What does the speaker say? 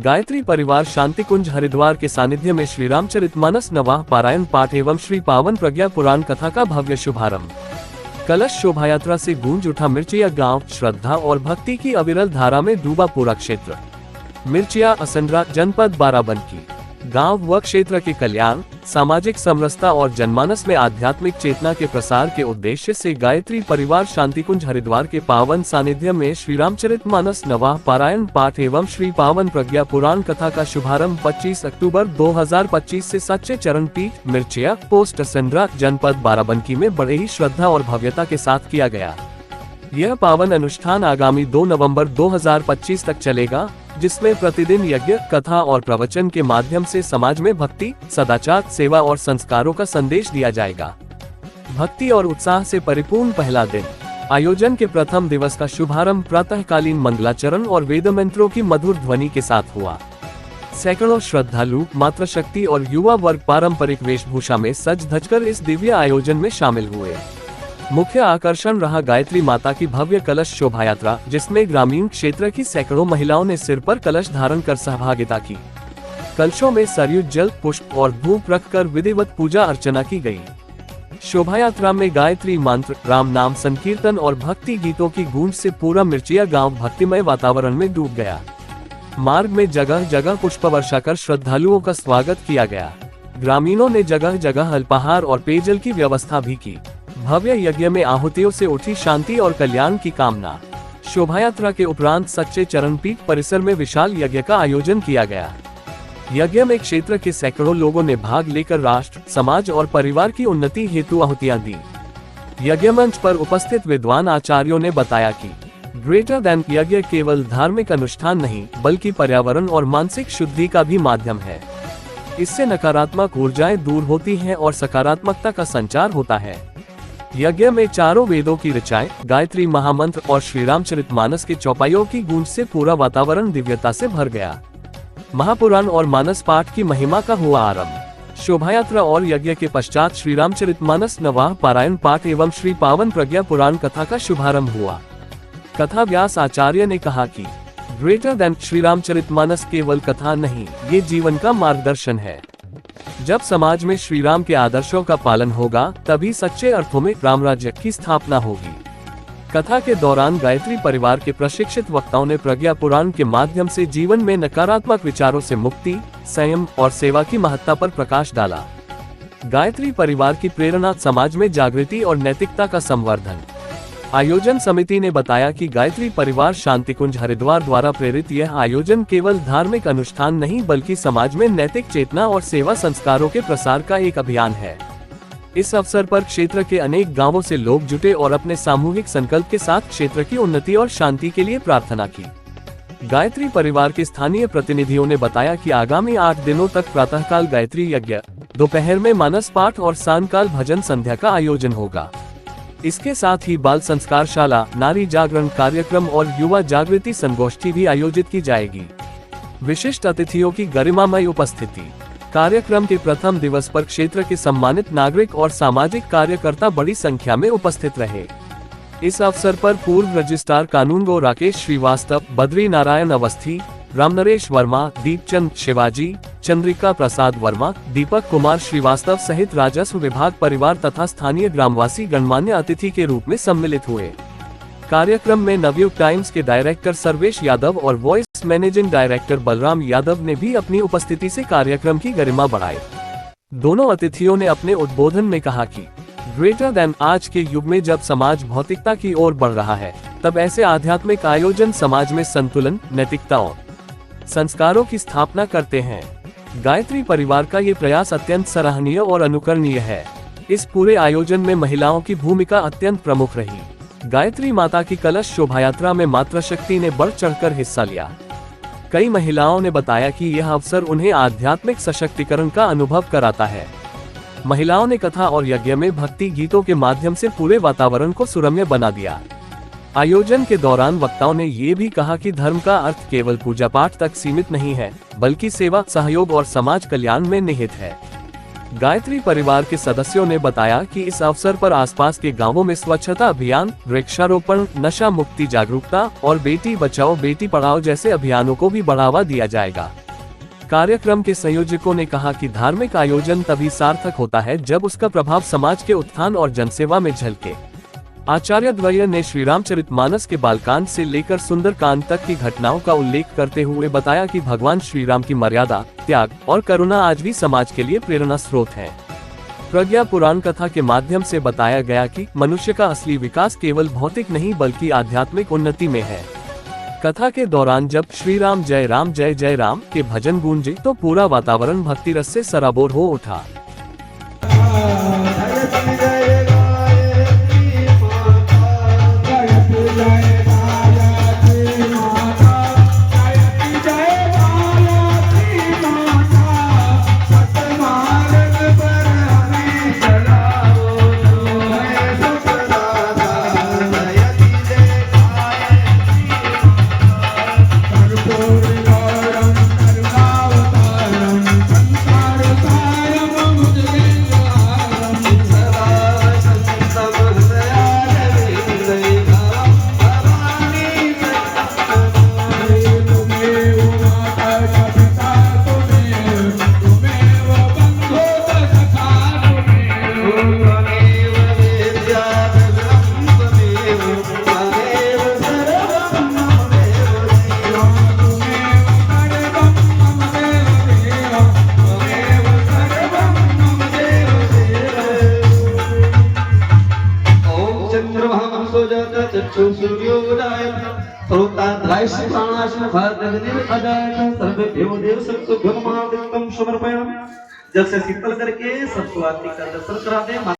गायत्री परिवार शांतिकुंज हरिद्वार के सानिध्य में श्री रामचरितमानस नवाह पारायण पाठ एवं श्री पावन प्रज्ञा पुराण कथा का भव्य शुभारंभ। कलश शोभा यात्रा से गूंज उठा मिर्चिया गांव। श्रद्धा और भक्ति की अविरल धारा में डूबा पूरा क्षेत्र। मिर्चिया असंड्रा जनपद बाराबंकी गांव व क्षेत्र के कल्याण, सामाजिक समरसता और जनमानस में आध्यात्मिक चेतना के प्रसार के उद्देश्य से गायत्री परिवार शांतिकुंज हरिद्वार के पावन सानिध्य में श्री रामचरितमानस नवाह पारायण पाठ एवं श्री पावन प्रज्ञा पुराण कथा का शुभारंभ 25 अक्टूबर 2025 से सच्चे चरण पीठ मिर्चिया पोस्ट असंड्रा जनपद बाराबंकी में बड़े ही श्रद्धा और भव्यता के साथ किया गया। यह पावन अनुष्ठान आगामी 2 नवंबर 2025 तक चलेगा, जिसमें प्रतिदिन यज्ञ, कथा और प्रवचन के माध्यम से समाज में भक्ति, सदाचार, सेवा और संस्कारों का संदेश दिया जाएगा। भक्ति और उत्साह से परिपूर्ण पहला दिन। आयोजन के प्रथम दिवस का शुभारंभ प्रातःकालीन मंगलाचरण और वेद मंत्रों की मधुर ध्वनि के साथ हुआ। सैकड़ों श्रद्धालु, मातृशक्ति और युवा वर्ग पारंपरिक वेशभूषा में सज धजकर इस दिव्य आयोजन में शामिल हुए। मुख्य आकर्षण रहा गायत्री माता की भव्य कलश शोभा यात्रा, जिसमें ग्रामीण क्षेत्र की सैकड़ों महिलाओं ने सिर पर कलश धारण कर सहभागिता की। कलशों में सरयू जल, पुष्प और धूप रखकर विधिवत पूजा अर्चना की गई। शोभा यात्रा में गायत्री मंत्र, राम नाम संकीर्तन और भक्ति गीतों की गूंज से पूरा मिर्चिया गांव भक्तिमय वातावरण में डूब गया। मार्ग में जगह जगह पुष्प वर्षा कर श्रद्धालुओं का स्वागत किया गया। ग्रामीणों ने जगह जगह अल्पाहार और पेयजल की व्यवस्था भी की। भव्य यज्ञ में आहुतियों से उठी शांति और कल्याण की कामना। शोभा यात्रा के उपरांत सच्चे चरण पीठ परिसर में विशाल यज्ञ का आयोजन किया गया। यज्ञ में क्षेत्र के सैकड़ों लोगों ने भाग लेकर राष्ट्र, समाज और परिवार की उन्नति हेतु आहुतियां दी। यज्ञ मंच पर उपस्थित विद्वान आचार्यों ने बताया कि ग्रेटर देन यज्ञ केवल धार्मिक अनुष्ठान नहीं, बल्कि पर्यावरण और मानसिक शुद्धि का भी माध्यम है। इससे नकारात्मक ऊर्जाएं दूर होती हैं और सकारात्मकता का संचार होता है। यज्ञ में चारों वेदों की ऋचाएं, गायत्री महामंत्र और श्री रामचरितमानस के चौपाइयों की गूंज से पूरा वातावरण दिव्यता से भर गया। महापुराण और मानस पाठ की महिमा का हुआ आरंभ। शोभा यात्रा और यज्ञ के पश्चात श्री रामचरितमानस नवाह पारायण पाठ एवं श्री पावन प्रज्ञा पुराण कथा का शुभारंभ हुआ। कथा व्यास आचार्य ने कहा कि ग्रेटर देन श्री रामचरितमानस केवल कथा नहीं, ये जीवन का मार्गदर्शन है। जब समाज में श्री राम के आदर्शों का पालन होगा, तभी सच्चे अर्थों में राम राज्य की स्थापना होगी। कथा के दौरान गायत्री परिवार के प्रशिक्षित वक्ताओं ने प्रज्ञा पुराण के माध्यम से जीवन में नकारात्मक विचारों से मुक्ति, संयम और सेवा की महत्ता पर प्रकाश डाला। गायत्री परिवार की प्रेरणा समाज में जागृति और नैतिकता का संवर्धन। आयोजन समिति ने बताया कि गायत्री परिवार शांतिकुंज हरिद्वार द्वारा प्रेरित यह आयोजन केवल धार्मिक अनुष्ठान नहीं, बल्कि समाज में नैतिक चेतना और सेवा संस्कारों के प्रसार का एक अभियान है। इस अवसर पर क्षेत्र के अनेक गांवों से लोग जुटे और अपने सामूहिक संकल्प के साथ क्षेत्र की उन्नति और शांति के लिए प्रार्थना की। गायत्री परिवार के स्थानीय प्रतिनिधियों ने बताया कि आगामी 8 दिनों तक प्रातःकाल गायत्री यज्ञ, दोपहर में मानस पाठ और सायंकाल भजन संध्या का आयोजन होगा। इसके साथ ही बाल संस्कारशाला, नारी जागरण कार्यक्रम और युवा जागृति संगोष्ठी भी आयोजित की जाएगी। विशिष्ट अतिथियों की गरिमामय उपस्थिति। कार्यक्रम के प्रथम दिवस पर क्षेत्र के सम्मानित नागरिक और सामाजिक कार्यकर्ता बड़ी संख्या में उपस्थित रहे। इस अवसर पर पूर्व रजिस्ट्रार कानून गो राकेश श्रीवास्तव, बद्री नारायण अवस्थी, रामनरेश वर्मा, दीपचंद शिवाजी, चंद्रिका प्रसाद वर्मा, दीपक कुमार श्रीवास्तव सहित राजस्व विभाग, परिवार तथा स्थानीय ग्रामवासी गणमान्य अतिथि के रूप में सम्मिलित हुए। कार्यक्रम में नवयुग टाइम्स के डायरेक्टर सर्वेश यादव और voice managing director Balram Yadav ने भी अपनी उपस्थिति से कार्यक्रम की गरिमा बढ़ाई। दोनों अतिथियों ने अपने उद्बोधन में कहा कि ग्रेटर देन आज के युग में जब समाज भौतिकता की ओर बढ़ रहा है, तब ऐसे आध्यात्मिक आयोजन समाज में संतुलन, नैतिकता और संस्कारों की स्थापना करते हैं। गायत्री परिवार का ये प्रयास अत्यंत सराहनीय और अनुकरणीय है। इस पूरे आयोजन में महिलाओं की भूमिका अत्यंत प्रमुख रही। गायत्री माता की कलश शोभा यात्रा में मातृशक्ति ने बढ़ चढ़कर हिस्सा लिया। कई महिलाओं ने बताया कि यह अवसर उन्हें आध्यात्मिक सशक्तिकरण का अनुभव कराता है। महिलाओं ने कथा और यज्ञ में भक्ति गीतों के माध्यम से पूरे वातावरण को सुरम्य बना दिया। आयोजन के दौरान वक्ताओं ने ये भी कहा कि धर्म का अर्थ केवल पूजा पाठ तक सीमित नहीं है, बल्कि सेवा, सहयोग और समाज कल्याण में निहित है। गायत्री परिवार के सदस्यों ने बताया कि इस अवसर पर आसपास के गांवों में स्वच्छता अभियान, वृक्षारोपण, नशा मुक्ति जागरूकता और बेटी बचाओ बेटी पढ़ाओ जैसे अभियानों को भी बढ़ावा दिया जाएगा। कार्यक्रम के संयोजकों ने कहा कि धार्मिक आयोजन तभी सार्थक होता है जब उसका प्रभाव समाज के उत्थान और जनसेवा में झलके। आचार्य द्वय ने श्री रामचरितमानस के बालकांड से लेकर सुंदरकांड तक की घटनाओं का उल्लेख करते हुए बताया कि भगवान श्री राम की मर्यादा, त्याग और करुणा आज भी समाज के लिए प्रेरणा स्रोत है। प्रज्ञा पुराण कथा के माध्यम से बताया गया कि मनुष्य का असली विकास केवल भौतिक नहीं बल्कि आध्यात्मिक उन्नति में है। कथा के दौरान जब श्री राम जय राम के भजन गूंजे तो पूरा वातावरण भक्ति रस से सराबोर हो उठा। जल से शीतल करके सबको आरती का दर्शन करा दे।